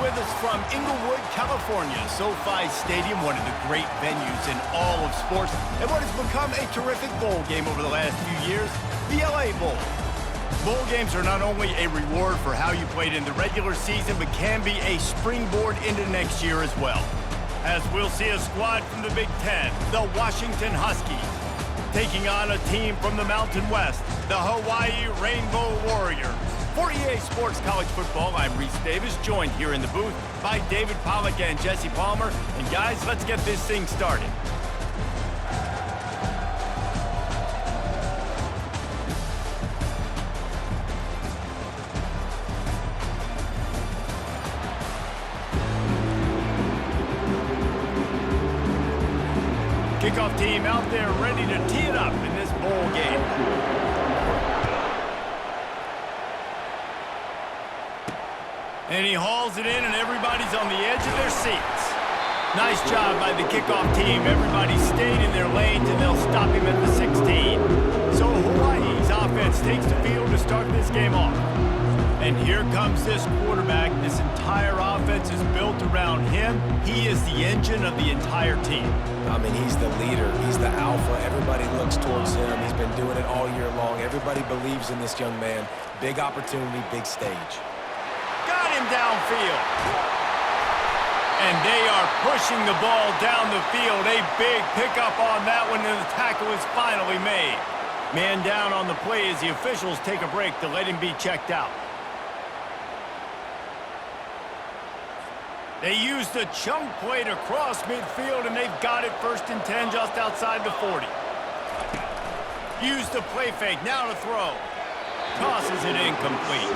with us from Inglewood, California. SoFi Stadium, one of the great venues in all of sports, and what has become a terrific bowl game over the last few years, the LA Bowl. Bowl games are not only a reward for how you played in the regular season, but can be a springboard into next year as well. As we'll see a squad from the Big Ten, the Washington Huskies, taking on a team from the Mountain West, the Hawaii Rainbow Warriors. For EA Sports College Football, I'm Reese Davis, joined here in the booth by David Pollack and Jesse Palmer. And guys, let's get this thing started. Kickoff team out there ready to tee it up in this bowl game. And he hauls it in, and everybody's on the edge of their seats. Nice job by the kickoff team. Everybody stayed in their lanes, and they'll stop him at the 16. So Hawaii's offense takes the field to start this game off. And here comes this quarterback. This entire offense is built around him. He is the engine of the entire team. I mean, he's the leader. He's the alpha. Everybody looks towards him. He's been doing it all year long. Everybody believes in this young man. Big opportunity, big stage. Got him downfield. And they are pushing the ball down the field. A big pickup on that one, and the tackle is finally made. Man down on the play as the officials take a break to let him be checked out. They used a chunk play to cross midfield, and they've got it 1st and 10 just outside the 40. Used the play fake, now to throw. Tosses it incomplete.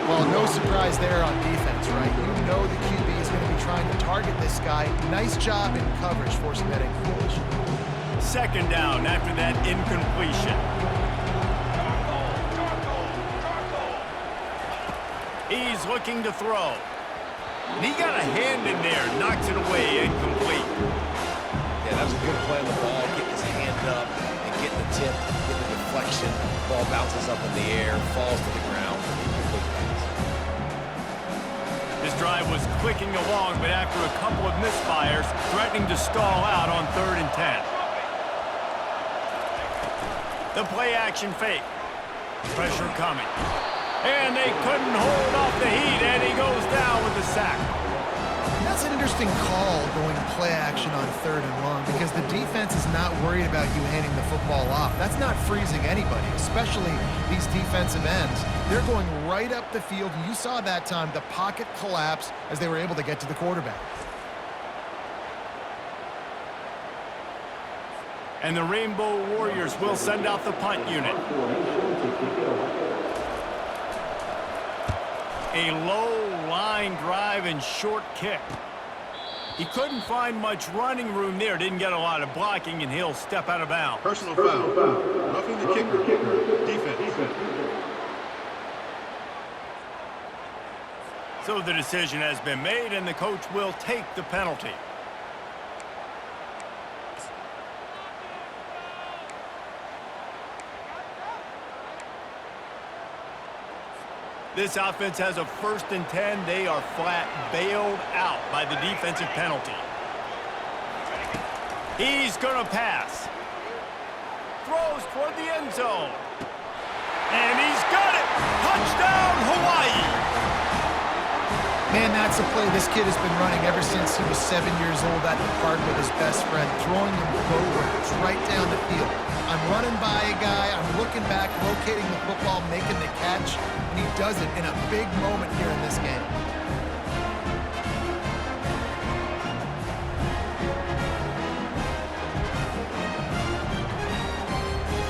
Well, no surprise there on defense, right? You know the QB is going to be trying to target this guy. Nice job in coverage, forcing that incompletion. 2nd down after that incompletion. He's looking to throw. And he got a hand in there, knocks it away, incomplete. Yeah, that was a good play on the ball, getting his hand up and getting the tip, getting the deflection. Ball bounces up in the air, falls to the ground. Incomplete pass. This drive was clicking along, but after a couple of misfires, threatening to stall out on 3rd and 10. The play action fake. Pressure coming. And they couldn't hold off the heat, and he goes down with the sack. That's an interesting call, going play action on 3rd and long, because the defense is not worried about you handing the football off. That's not freezing anybody, especially these defensive ends. They're going right up the field. You saw that time the pocket collapse as they were able to get to the quarterback. And the Rainbow Warriors will send out the punt unit. A low line drive and short kick. He couldn't find much running room there. Didn't get a lot of blocking, and he'll step out of bounds. Personal foul. Roughing the kicker. Defense. So the decision has been made, and the coach will take the penalty. This offense has a 1st and 10. They are flat bailed out by the defensive penalty. He's going to pass. Throws toward the end zone. And he's got it. Touchdown, Hawaii. Man, that's a play this kid has been running ever since he was 7 years old at the park with his best friend, throwing him go routes right down the field. I'm running by a guy, I'm looking back, locating the football, making the catch, and he does it in a big moment here in this game.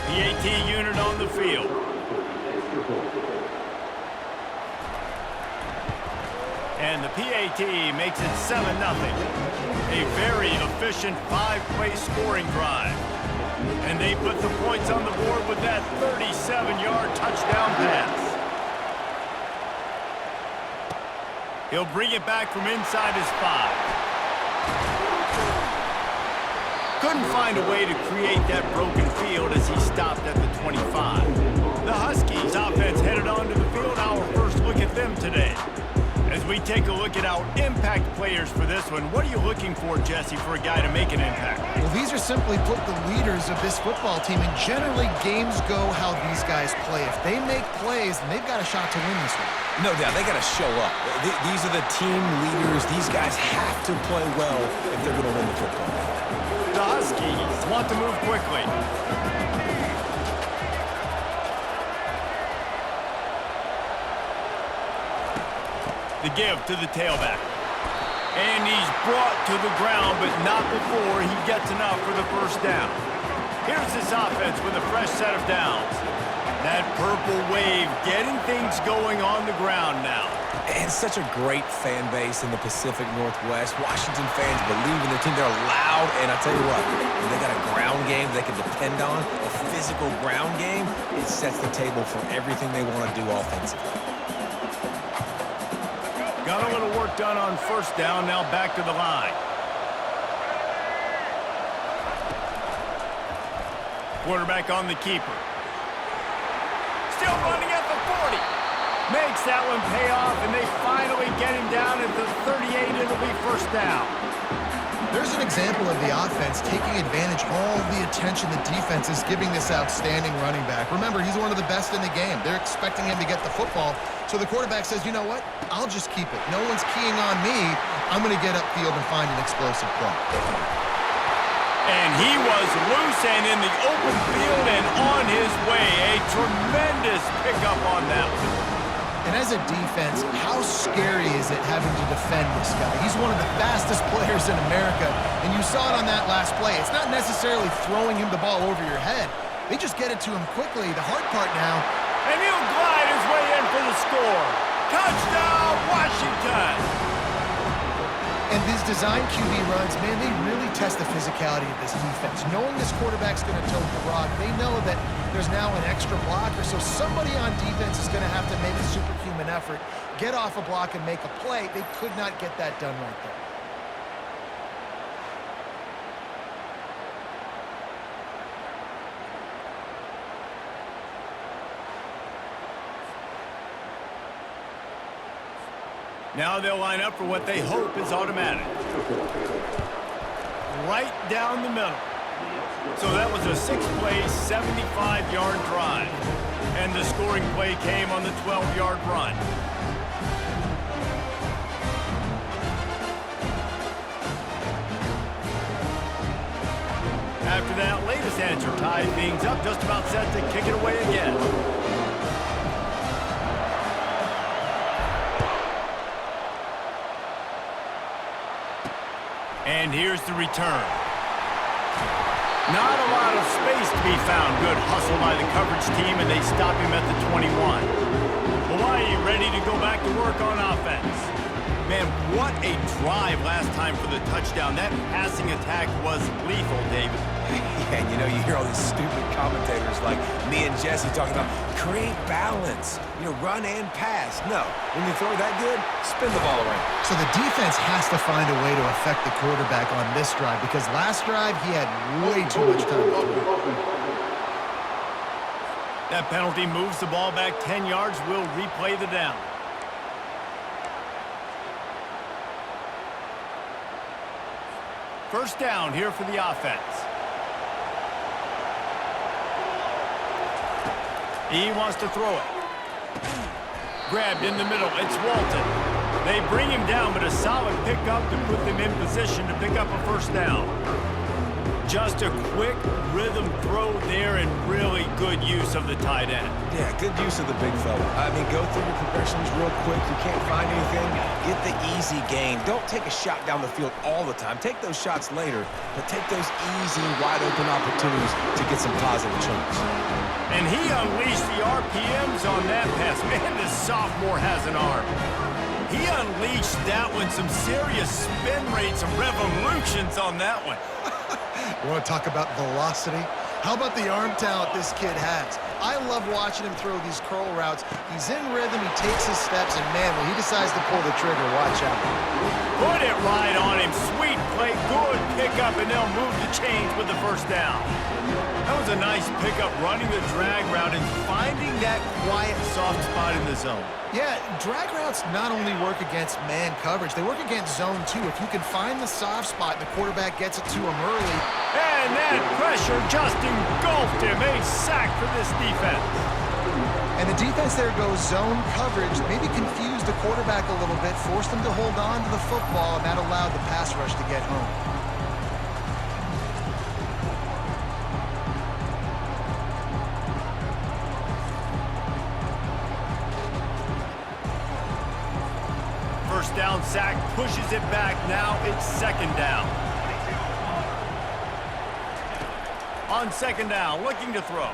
PAT unit on the field. And the PAT makes it 7-0. A very efficient 5-play scoring drive. And they put the points on the board with that 37-yard touchdown pass. He'll bring it back from inside his 5. Couldn't find a way to create that broken field as he stopped at the 25. The Huskies offense headed onto the field. Our first look at them today. As we take a look at our impact players for this one, what are you looking for, Jesse, for a guy to make an impact? Well, these are simply put the leaders of this football team, and generally games go how these guys play. If they make plays, then they've got a shot to win this one. No doubt, they got to show up. These are the team leaders. These guys have to play well if they're going to win the football game. The Huskies want to move quickly. The give to the tailback. And he's brought to the ground, but not before he gets enough for the first down. Here's this offense with a fresh set of downs. That purple wave getting things going on the ground now. And such a great fan base in the Pacific Northwest. Washington fans believe in their team. They're loud, and I'll tell you what, when they got a ground game they can depend on, a physical ground game, it sets the table for everything they want to do offensively. Got a little work done on first down, now back to the line. Quarterback on the keeper. Still running at the 40. Makes that one pay off, and they finally get him down at the 38. It'll be first down. There's an example of the offense taking advantage of all the attention the defense is giving this outstanding running back. Remember, he's one of the best in the game. They're expecting him to get the football. So the quarterback says, you know what? I'll just keep it. No one's keying on me. I'm going to get upfield and find an explosive play. And he was loose and in the open field and on his way. A tremendous pickup on that one. And as a defense, how scary is it having to defend this guy? He's one of the fastest players in America, and you saw it on that last play. It's not necessarily throwing him the ball over your head. They just get it to him quickly. The hard part now. And he'll glide his way in for the score. Touchdown, Washington! And these design QB runs, man, they really test the physicality of this defense. Knowing this quarterback's going to tote the rock, they know that there's now an extra blocker, so somebody on defense is going to have to make a superhuman effort, get off a block and make a play. They could not get that done right there. Now they'll line up for what they hope is automatic. Right down the middle. So that was a 6-play, 75-yard drive. And the scoring play came on the 12-yard run. After that latest answer tied things up, just about set to kick it away again. And here's the return. Not a lot of space to be found. Good hustle by the coverage team, and they stop him at the 21. Hawaii ready to go back to work on offense. Man, what a drive last time for the touchdown. That passing attack was lethal, David. Yeah, and you know, you hear all these stupid commentators like me and Jesse talking about create balance, you know, run and pass. No, when you throw that good, spin the ball around. So the defense has to find a way to affect the quarterback on this drive because last drive he had way too much time to throw. That penalty moves the ball back 10 yards. We'll replay the down. First down here for the offense. He wants to throw it. Grabbed in the middle. It's Walton. They bring him down, but a solid pickup to put them in position to pick up a first down. Just a quick rhythm throw there and really good use of the tight end. Yeah, good use of the big fella. I mean, go through your progressions real quick. You can't find anything, get the easy gain. Don't take a shot down the field all the time. Take those shots later, but take those easy, wide-open opportunities to get some positive chunks. And he unleashed the RPMs on that pass. Man, this sophomore has an arm. He unleashed that one. Some serious spin rates, some revolutions on that one. You want to talk about velocity? How about the arm talent this kid has? I love watching him throw these curl routes. He's in rhythm, he takes his steps, and man, when he decides to pull the trigger, watch out. Put it right on him. Sweet play, good pick pickup, and they'll move the chains with the first down. That was a nice pickup, running the drag route and finding that quiet, soft spot in the zone. Yeah, drag routes not only work against man coverage, they work against zone too. If you can find the soft spot and the quarterback gets it to him early. And that pressure just engulfed him. A sack for this defense. And the defense there goes zone coverage, maybe confused the quarterback a little bit, forced him to hold on to the football, and that allowed the pass rush to get home. First down sack, pushes it back. Now it's second down. On second down, looking to throw.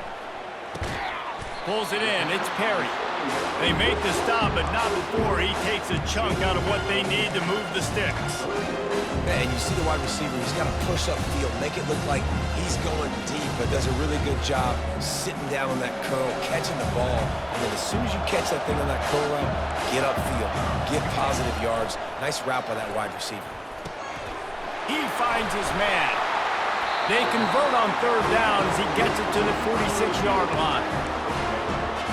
Pulls it in. It's Perry. They make the stop, but not before he takes a chunk out of what they need to move the sticks. And you see the wide receiver, he's got to push upfield, make it look like he's going deep, but does a really good job sitting down on that curl, catching the ball. And then as soon as you catch that thing on that curl route, get upfield, get positive yards. Nice route by that wide receiver. He finds his man. They convert on third down as he gets it to the 46-yard line.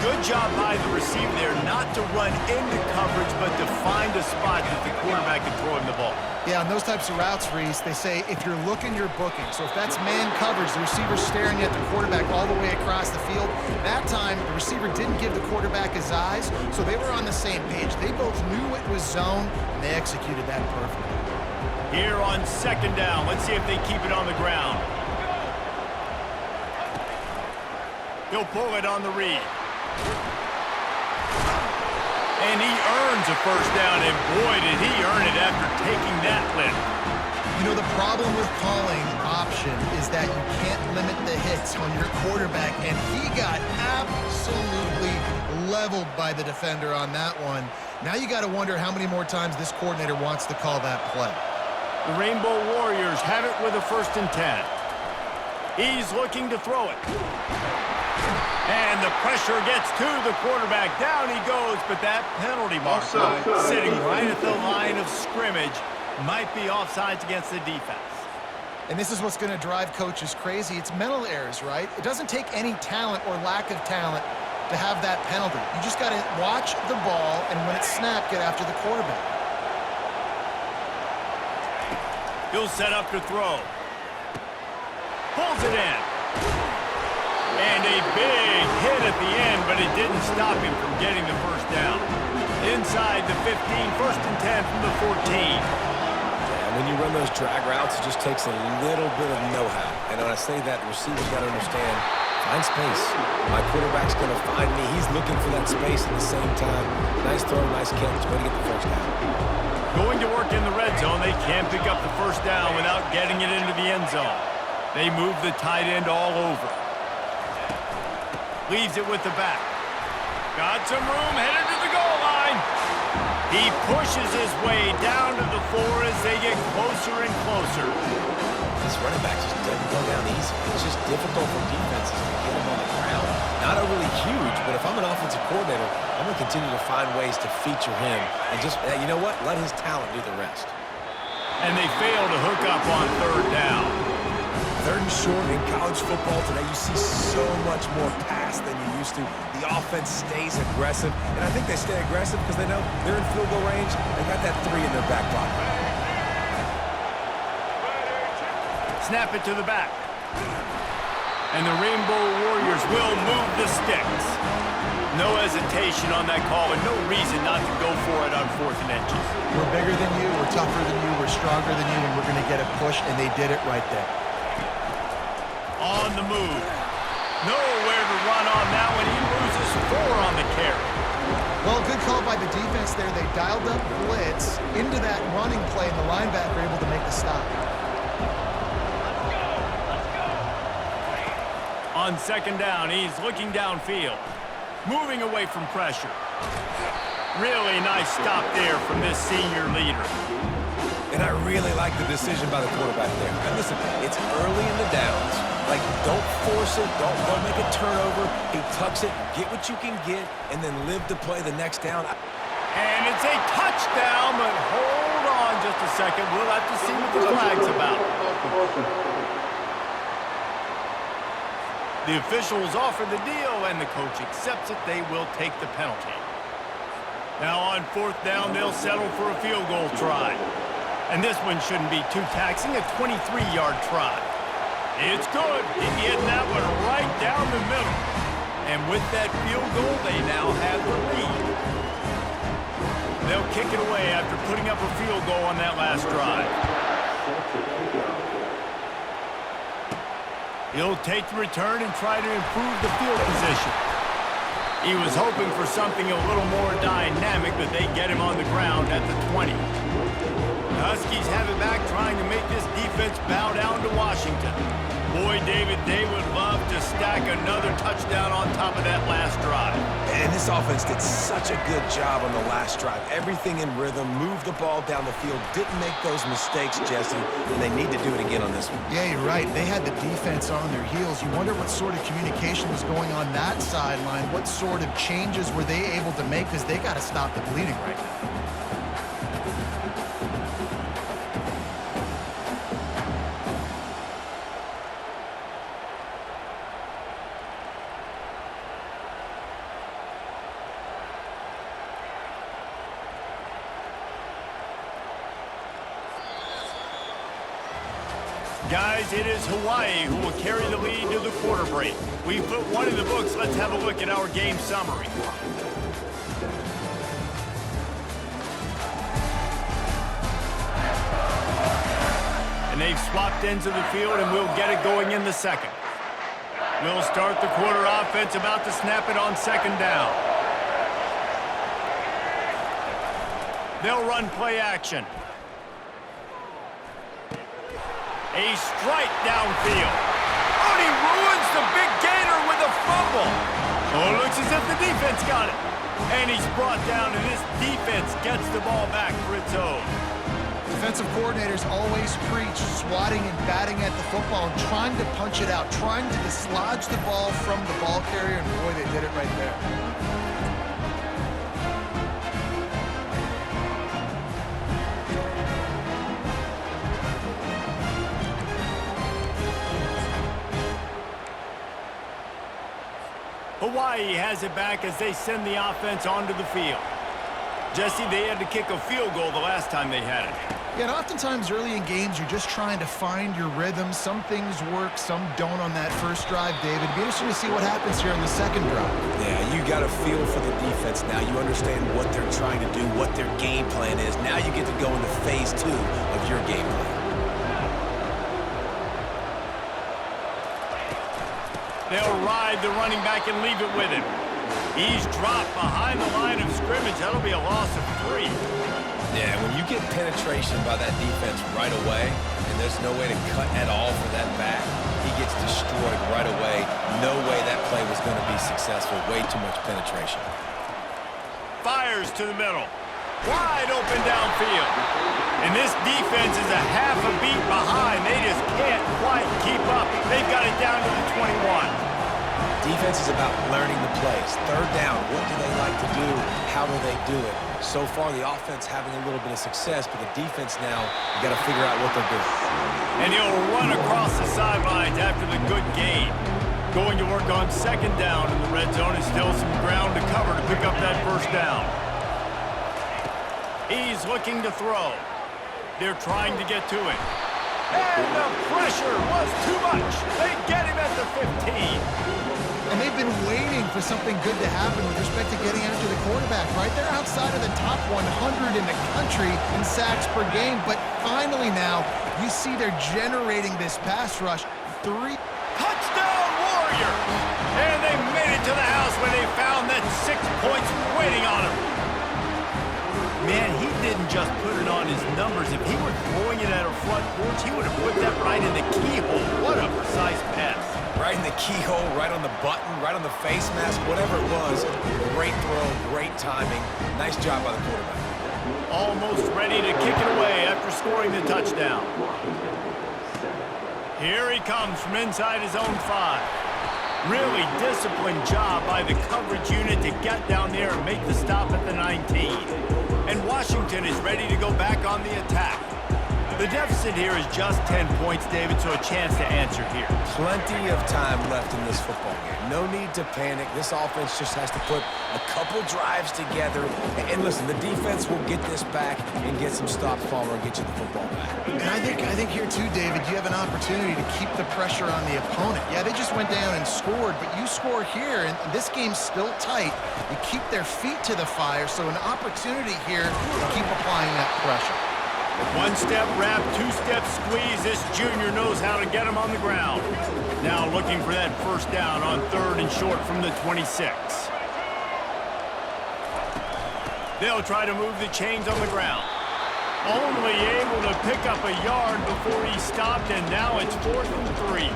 Good job by the receiver there not to run into coverage, but to find a spot that the quarterback can throw him the ball. Yeah, on those types of routes, Reese, they say if you're looking, you're booking. So if that's man coverage, the receiver's staring at the quarterback all the way across the field. That time, the receiver didn't give the quarterback his eyes, so they were on the same page. They both knew it was zone, and they executed that perfectly. Here on second down, let's see if they keep it on the ground. He'll pull it on the read. And he earns a first down, and boy, did he earn it after taking that lift. You know, the problem with calling option is that you can't limit the hits on your quarterback, and he got absolutely leveled by the defender on that one. Now you got to wonder how many more times this coordinator wants to call that play. The Rainbow Warriors have it with a 1st and 10. He's looking to throw it. And the pressure gets to the quarterback. Down he goes, but that penalty marker sitting right at the line of scrimmage might be offsides against the defense. And this is what's going to drive coaches crazy. It's mental errors, right? It doesn't take any talent or lack of talent to have that penalty. You just got to watch the ball, and when it's snapped, get after the quarterback. He'll set up to throw. Pulls it in. And a big hit at the end, but it didn't stop him from getting the first down. Inside the 15, 1st and 10 from the 14. And when you run those drag routes, it just takes a little bit of know-how. And when I say that, the receiver's got to understand, find space. My quarterback's going to find me. He's looking for that space at the same time. Nice throw, nice catch. Way to get the first down. Going to work in the red zone, they can't pick up the first down without getting it into the end zone. They move the tight end all over. Leaves it with the back. Got some room, headed to the goal line. He pushes his way down to the 4 as they get closer and closer. This running back just doesn't go down easy. It's just difficult for defenses to get him on the ground. Not overly huge, but if I'm an offensive coordinator, I'm going to continue to find ways to feature him. And just, you know what? Let his talent do the rest. And they fail to hook up on third down. Third and short in college football today, you see so much more pass than you used to. The offense stays aggressive, and I think they stay aggressive because they know they're in field goal range. They got that 3 in their back pocket. Snap it to the back. And the Rainbow Warriors will move the sticks. No hesitation on that call, and no reason not to go for it on 4th and inches. We're bigger than you, we're tougher than you, we're stronger than you, and we're going to get a push, and they did it right there. On the move. Nowhere to run on now, and he loses 4 on the carry. Well, good call by the defense there. They dialed up blitz into that running play, and the linebacker able to make the stop. On second down, he's looking downfield. Moving away from pressure. Really nice stop there from this senior leader. And I really like the decision by the quarterback there. And listen, it's early in the downs. Like, don't force it. Don't make a turnover. He tucks it, get what you can get, and then live to play the next down. And it's a touchdown, but hold on just a second. We'll have to see what the flag's about. The officials offer the deal, and the coach accepts it. They will take the penalty. Now on 4th down, they'll settle for a field goal try. And this one shouldn't be too taxing, a 23-yard try. It's good. He's getting that one right down the middle. And with that field goal, they now have the lead. They'll kick it away after putting up a field goal on that last drive. He'll take the return and try to improve the field position. He was hoping for something a little more dynamic, but they get him on the ground at the 20. The Huskies have it back, trying to make this defense bow down to Washington. Boy, David, they would love to stack another touchdown on top of that last drive. And this offense did such a good job on the last drive. Everything in rhythm, moved the ball down the field, didn't make those mistakes, Jesse, and they need to do it again on this one. Yeah, you're right. They had the defense on their heels. You wonder what sort of communication was going on that sideline. What sort of changes were they able to make, because they got to stop the bleeding right now. Guys, it is Hawaii who will carry the lead to the quarter break. We've put one in the books. Let's have a look at our game summary. And they've swapped ends of the field, and we'll get it going in the second. We'll start the quarter offense, about to snap it on 2nd down. They'll run play action. A strike downfield. Oh, he ruins the big gator with a fumble. Oh, it looks as if the defense got it. And he's brought down, and this defense gets the ball back for its own. Defensive coordinators always preach swatting and batting at the football and trying to punch it out, trying to dislodge the ball from the ball carrier, and boy, they did it right there. Hawaii has it back as they send the offense onto the field. Jesse, they had to kick a field goal the last time they had it. Yeah, and oftentimes early in games, you're just trying to find your rhythm. Some things work, some don't on that first drive, David. It'd be interesting to see what happens here in the second drive. Yeah, you got a feel for the defense now. You understand what they're trying to do, what their game plan is. Now you get to go into phase 2 of your game plan. They'll ride the running back and leave it with him. He's dropped behind the line of scrimmage. That'll be a loss of 3. Yeah, when you get penetration by that defense right away, and there's no way to cut at all for that back, he gets destroyed right away. No way that play was going to be successful. Way too much penetration. Fires to the middle. Wide open downfield. And this defense is a half a beat behind. They just can't quite keep up. They've got it down to the 21. Defense is about learning the plays. 3rd down, what do they like to do? How do they do it? So far, the offense having a little bit of success, but the defense now, you got to figure out what they're doing. And he'll run across the sidelines after the good gain. Going to work on 2nd down in the red zone, and still some ground to cover to pick up that 1st down. He's looking to throw. They're trying to get to it. And the pressure was too much. They get him at the 15. And they've been waiting for something good to happen with respect to getting after the quarterback, right? They're outside of the top 100 in the country in sacks per game, but finally now, you see they're generating this pass rush. 3. Touchdown, Warriors! And they made it to the house when they found that 6 points waiting on him. Man, he didn't just put it on his numbers. If he were throwing it at a front porch, he would have put that right in the keyhole. What a precise pass. Right in the keyhole, right on the button, right on the face mask, whatever it was. Great throw, great timing. Nice job by the quarterback. Almost ready to kick it away after scoring the touchdown. Here he comes from inside his own 5. Really disciplined job by the coverage unit to get down there and make the stop at the 19. and Washington is ready to go back on the attack. The deficit here is just 10 points, David, so a chance to answer here. Plenty of time left in this football game. No need to panic. This offense just has to put a couple drives together. And listen, the defense will get this back and get some stops, Palmer, and get you the football back. And I think here too, David, you have an opportunity to keep the pressure on the opponent. Yeah, they just went down and scored, but you score here, and this game's still tight. You keep their feet to the fire, so an opportunity here to keep applying that pressure. One-step wrap, two-step squeeze. This junior knows how to get him on the ground. Now looking for that first down on 3rd and short from the 26. They'll try to move the chains on the ground. Only able to pick up a yard before he stopped, and now it's 4th and 3.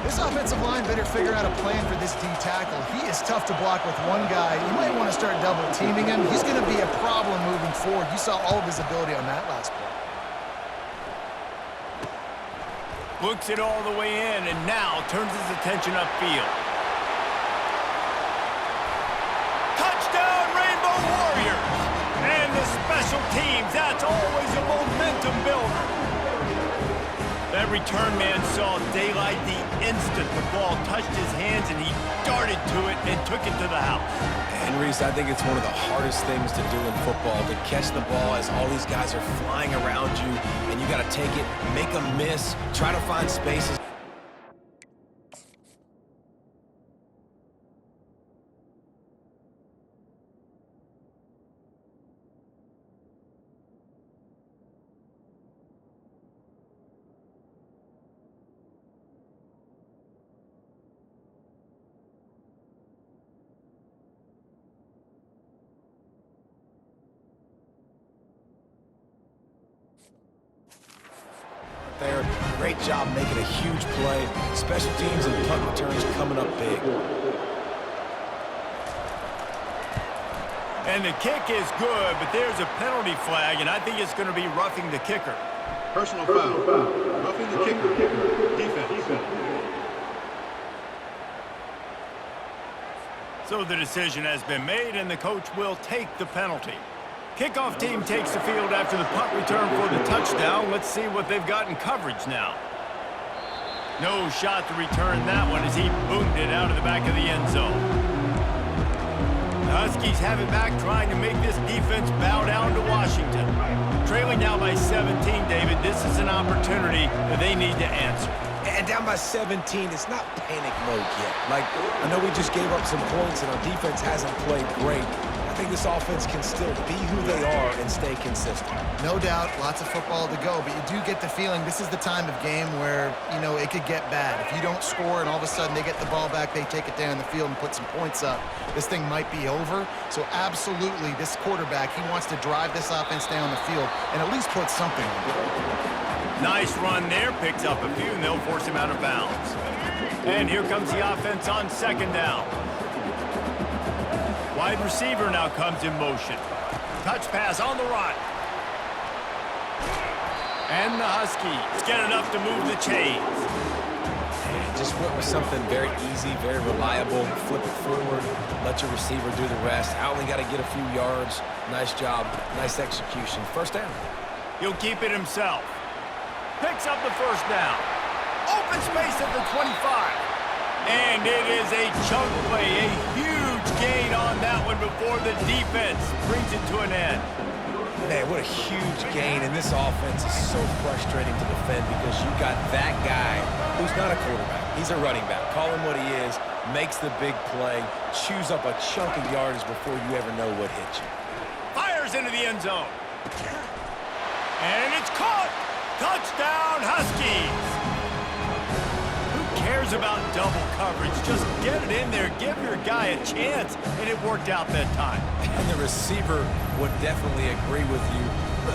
This offensive line better figure out a plan for this D tackle. He is tough to block with one guy. You might want to start double teaming him. He's going to be a problem moving forward. You saw all of his ability on that last play. Looks it all the way in, and now turns his attention upfield. Touchdown, Rainbow Warriors! And the special teams, that's always a momentum builder. That return man saw daylight the instant the ball touched his hands, and he darted to it and took it to the house. And Reese, I think it's one of the hardest things to do in football, to catch the ball as all these guys are flying around you, and you got to take it, make a miss, try to find spaces. There, great job making a huge play. Special teams and punt returns coming up big. And the kick is good, but there's a penalty flag, and I think it's going to be roughing the kicker. Personal foul. Roughing the kicker. Defense. So the decision has been made, and the coach will take the penalty. Kickoff team takes the field after the punt return for the touchdown. Let's see what they've got in coverage now. No shot to return that one as he boomed it out of the back of the end zone. The Huskies have it back, trying to make this defense bow down to Washington. Trailing now by 17, David. This is an opportunity that they need to answer. And down by 17, it's not panic mode yet. Like, I know we just gave up some points and our defense hasn't played great. I think this offense can still be who they are and stay consistent. No doubt, lots of football to go, but you do get the feeling this is the time of game where, you know, it could get bad. If you don't score and all of a sudden they get the ball back, they take it down the field and put some points up, this thing might be over. So absolutely, this quarterback, he wants to drive this offense down the field and at least put something on it. Nice run there, picks up a few, and they'll force him out of bounds. And here comes the offense on 2nd down. Wide receiver now comes in motion. Touch pass on the run. And the Huskies get enough to move the chains. And just went with something very easy, very reliable. Flip it forward, let your receiver do the rest. I only got to get a few yards. Nice job, nice execution. First down. He'll keep it himself. Picks up the first down. Open space at the 25. And it is a chunk play, a huge gain on that one before the defense brings it to an end. Man, what a huge gain, and this offense is so frustrating to defend because you got that guy who's not a quarterback. He's a running back. Call him what he is, makes the big play, chews up a chunk of yardage before you ever know what hit you. Fires into the end zone. And it's caught. Touchdown, Huskies. Cares about double coverage. Just get it in there, give your guy a chance, and it worked out that time. And the receiver would definitely agree with you.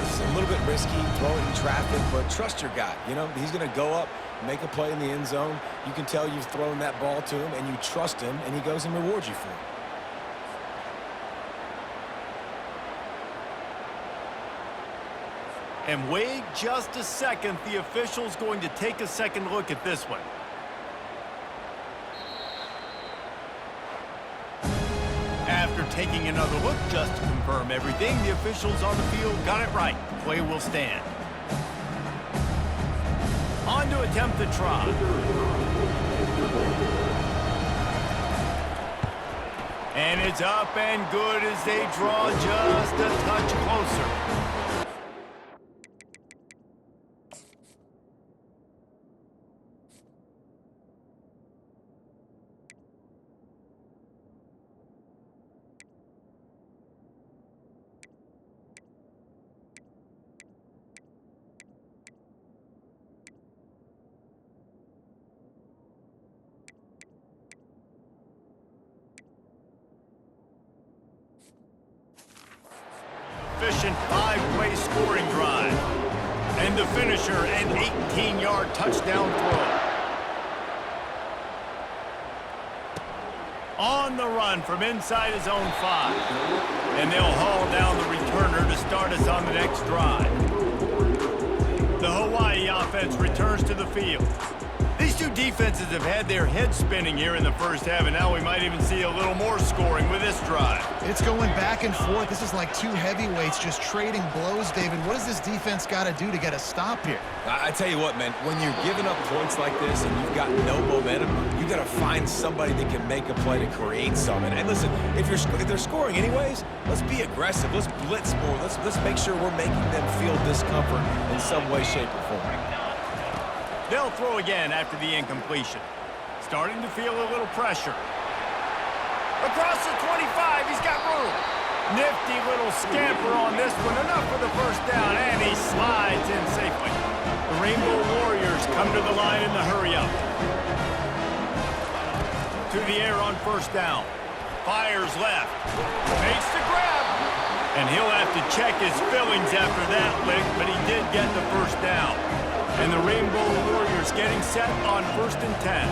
It's a little bit risky, throw it in traffic, but trust your guy. You know, he's going to go up, make a play in the end zone. You can tell you've thrown that ball to him, and you trust him, and he goes and rewards you for it. And wait just a second. The official's going to take a second look at this one. After taking another look just to confirm everything. The officials on the field got it right. Play will stand. On to attempt the try. And it's up and good as they draw just a touch closer. Efficient 5-play scoring drive. And the finisher, an 18-yard touchdown throw. On the run from inside his own 5. And they'll haul down the returner to start us on the next drive. The Hawaii offense returns to the field. These two defenses have had their heads spinning here in the first half, and now we might even see a little more scoring with this drive. It's going back and forth. This is like two heavyweights just trading blows, David. What does this defense got to do to get a stop here? I tell you what, man, when you're giving up points like this and you've got no momentum, you got to find somebody that can make a play to create something. And listen, if they're scoring anyways, let's be aggressive. Let's blitz more. Let's make sure we're making them feel discomfort in some way, shape, or form. They'll throw again after the incompletion. Starting to feel a little pressure. Across the 25, he's got room. Nifty little scamper on this one. Enough for the first down, and he slides in safely. The Rainbow Warriors come to the line in the hurry-up. To the air on first down. Fires left. Makes the grab. And he'll have to check his fillings after that lick, but he did get the first down. And the Rainbow Warriors getting set on 1st and 10.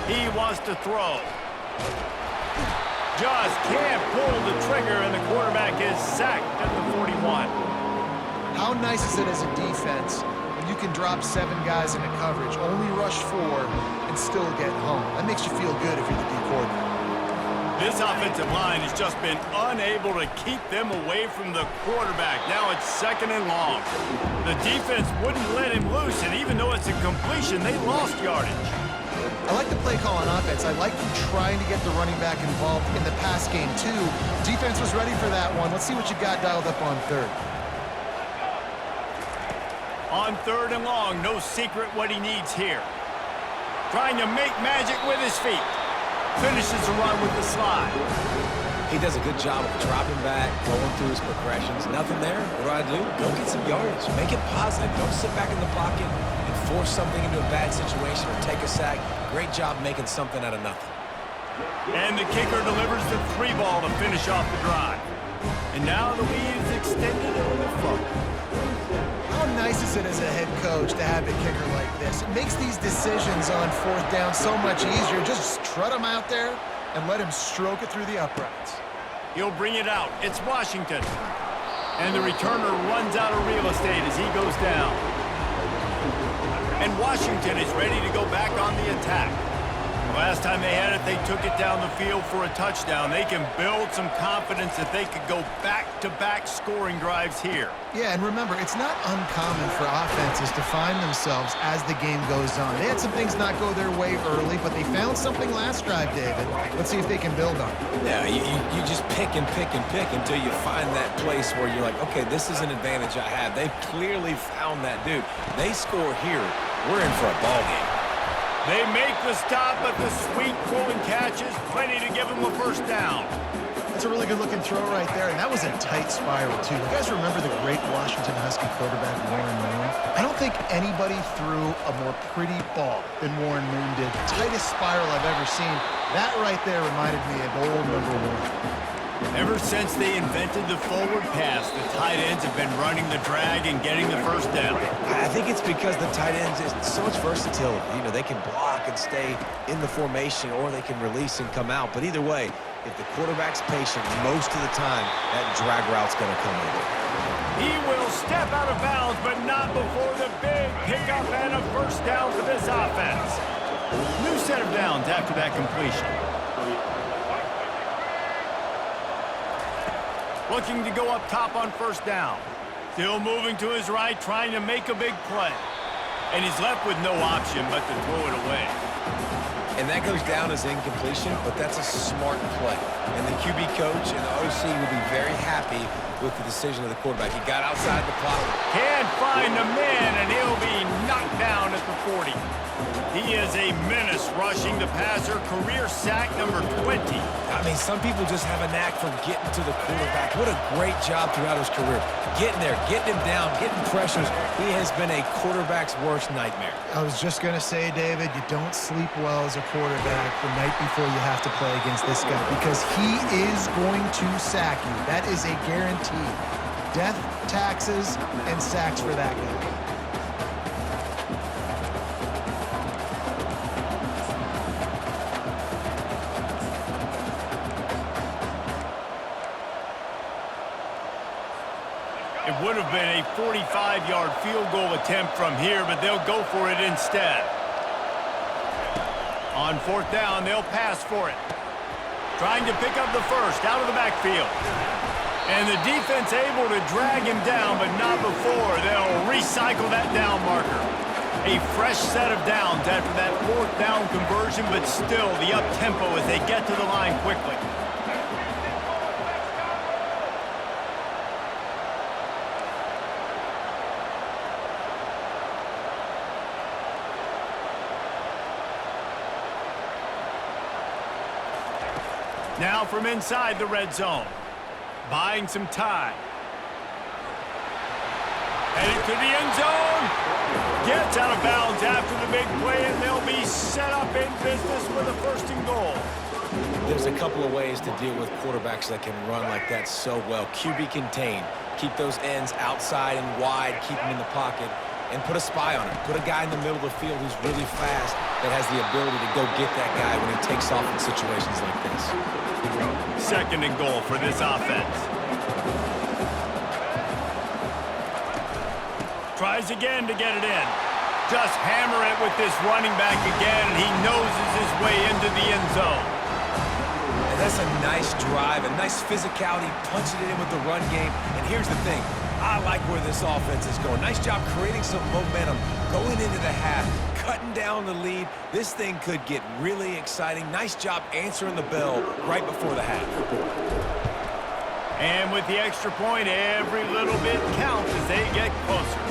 He wants to throw. Just can't pull the trigger, and the quarterback is sacked at the 41. How nice is it as a defense when you can drop 7 guys into coverage, only rush 4, and still get home? That makes you feel good if you're the D coordinator. This offensive line has just been unable to keep them away from the quarterback. Now it's 2nd and long. The defense wouldn't let him loose, and even though it's a completion, they lost yardage. I like the play call on offense. I like you trying to get the running back involved in the pass game, too. Defense was ready for that one. Let's see what you got dialed up on 3rd. On 3rd and long, no secret what he needs here. Trying to make magic with his feet. Finishes the run with the slide. He does a good job of dropping back, going through his progressions. Nothing there. What do? Go get some yardage. Make it positive. Don't sit back in the pocket and force something into a bad situation or take a sack. Great job making something out of nothing. And the kicker delivers the 3 ball to finish off the drive. And now the lead is extended on the front. How nice is it as a head coach to have a kicker like this? It makes these decisions on 4th down so much easier. Just trot him out there and let him stroke it through the uprights. He'll bring it out. It's Washington. And the returner runs out of real estate as he goes down. And Washington is ready to go back on the attack. The last time they had it, they took it down the field for a touchdown. They can build some confidence that they could go back-to-back scoring drives here. Yeah, and remember, it's not uncommon for offenses to find themselves as the game goes on. They had some things not go their way early, but they found something last drive, David. Let's see if they can build on it. Yeah, you just pick and pick and pick until you find that place where you're like, okay, this is an advantage I have. They've clearly found that dude. They score here, we're in for a ball game. They make the stop, but the sweet pulling catch is plenty to give them a first down. That's a really good-looking throw right there, and that was a tight spiral, too. You guys remember the great Washington Husky quarterback, Warren Moon? I don't think anybody threw a more pretty ball than Warren Moon did. Tightest spiral I've ever seen. That right there reminded me of old #1. Ever since they invented the forward pass, the tight ends have been running the drag and getting the first down. I think it's because the tight ends is so much versatility. You know, they can block and stay in the formation, or they can release and come out. But either way, if the quarterback's patient, most of the time, that drag route's going to come in. He will step out of bounds, but not before the big pickup and a first down for this offense. New set of downs after that completion. Looking to go up top on first down. Still moving to his right, trying to make a big play. And he's left with no option but to throw it away. And that goes down as incompletion, but that's a smart play. And the QB coach and the OC will be very happy with the decision of the quarterback. He got outside the pocket. Can't find the man, and he'll be knocked down at the 40. He is a menace rushing the passer, career sack number 20. I mean, some people just have a knack for getting to the quarterback. What a great job throughout his career. Getting there, getting him down, getting pressures. He has been a quarterback's worst nightmare. I was just going to say, David, you don't sleep well as a quarterback the night before you have to play against this guy because he is going to sack you. That is a guarantee. Death, taxes, and sacks for that guy. It would have been a 45-yard field goal attempt from here, but they'll go for it instead. On fourth down, they'll pass for it. Trying to pick up the first out of the backfield. And the defense able to drag him down, but not before. They'll recycle that down marker. A fresh set of downs after that fourth down conversion, but still the up-tempo as they get to the line quickly. Now from inside the red zone. Buying some time. Headed to the end zone. Gets out of bounds after the big play, and they'll be set up in business with a first and goal. There's a couple of ways to deal with quarterbacks that can run like that so well. QB contain. Keep those ends outside and wide. Keep them in the pocket. And put a spy on him. Put a guy in the middle of the field who's really fast that has the ability to go get that guy when he takes off in situations like this. Second and goal for this offense. Tries again to get it in. Just hammer it with this running back again, and he noses his way into the end zone. And that's a nice drive, a nice physicality, punching it in with the run game. And here's the thing. I like where this offense is going. Nice job creating some momentum, going into the half, cutting down the lead. This thing could get really exciting. Nice job answering the bell right before the half. And with the extra point, every little bit counts as they get closer.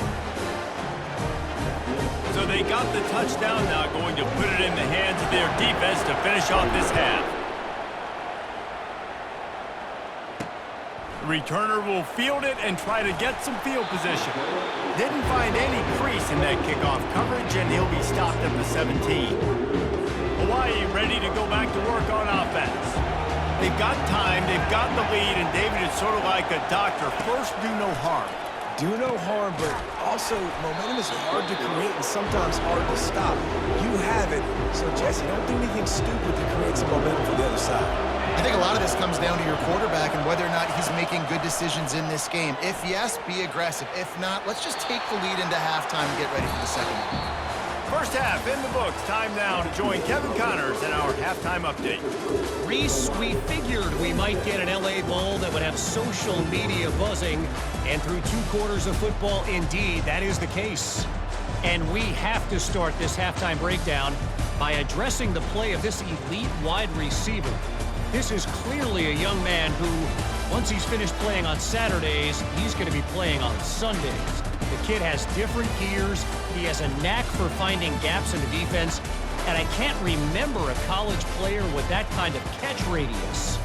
So they got the touchdown, now going to put it in the hands of their defense to finish off this half. Returner will field it and try to get some field position. Didn't find any crease in that kickoff coverage, and he'll be stopped at the 17. Hawaii ready to go back to work on offense. They've got time, they've got the lead, and David is sort of like a doctor. First, do no harm. Do no harm, but also momentum is hard to create and sometimes hard to stop. You have it, so Jesse, don't do anything stupid to create some momentum for the other side. I think a lot of this comes down to your quarterback and whether or not he's making good decisions in this game. If yes, be aggressive. If not, let's just take the lead into halftime and get ready for the second half. First half in the books. Time now to join Kevin Connors in our halftime update. Reese, we figured we might get an LA Bowl that would have social media buzzing, and through 2 quarters of football, indeed, that is the case. And we have to start this halftime breakdown by addressing the play of this elite wide receiver. This is clearly a young man who, once he's finished playing on Saturdays, he's going to be playing on Sundays. The kid has different gears. He has a knack for finding gaps in the defense. And I can't remember a college player with that kind of catch radius.